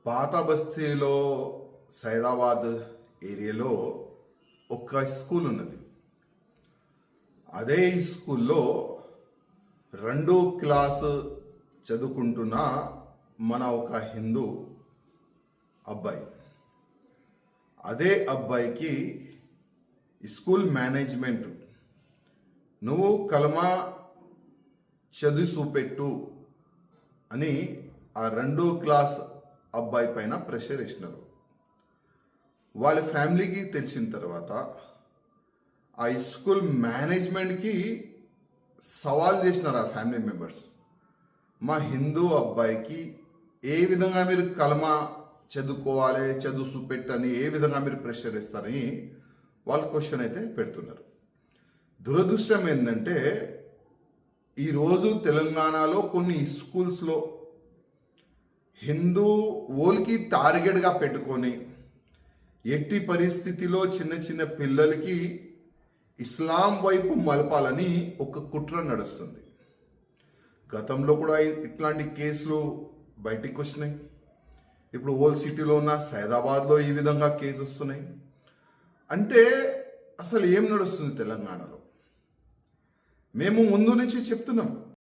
పాత బస్తీలో సైదాబాద్ ఏరియాలో ఒక స్కూల్ ఉన్నది. అదే స్కూల్లో 2వ క్లాసు చదువుకుంటున్న మన ఒక హిందూ అబ్బాయి. అదే అబ్బాయికి స్కూల్ మేనేజ్మెంట్ నువ్వు కలమా చదివి చూపెట్టు అని ఆ 2వ క్లాస్ అబ్బాయి పైన ప్రెషర్ వేసినారు. వాళ్ళ ఫ్యామిలీకి తెలిసిన తర్వాత ఆ స్కూల్ మేనేజ్మెంట్కి సవాల్ చేసినారు ఆ ఫ్యామిలీ మెంబర్స్. మా హిందూ అబ్బాయికి ఏ విధంగా మీరు కలమా చదువుకోవాలి, చదువు చూపెట్టని ఏ విధంగా మీరు ప్రెషర్ ఇస్తారని వాళ్ళు క్వశ్చన్ అయితే పెడుతున్నారు. దురదృష్టం ఏంటంటే ఈరోజు తెలంగాణలో కొన్ని స్కూల్స్లో హిందూ ఓల్కి టార్గెట్గా పెట్టుకొని ఎట్టి పరిస్థితిలో చిన్న చిన్న పిల్లలకి ఇస్లాం వైపు మలపాలని ఒక కుట్ర నడుస్తుంది. గతంలో కూడా ఇట్లాంటి కేసులు బయటికి వచ్చినాయి. ఇప్పుడు ఓల్డ్ సిటీలో ఉన్న సైదాబాద్లో ఈ విధంగా కేసు వస్తున్నాయి. అంటే అసలు ఏం నడుస్తుంది తెలంగాణలో? మేము ముందు నుంచి చెప్తున్నాం,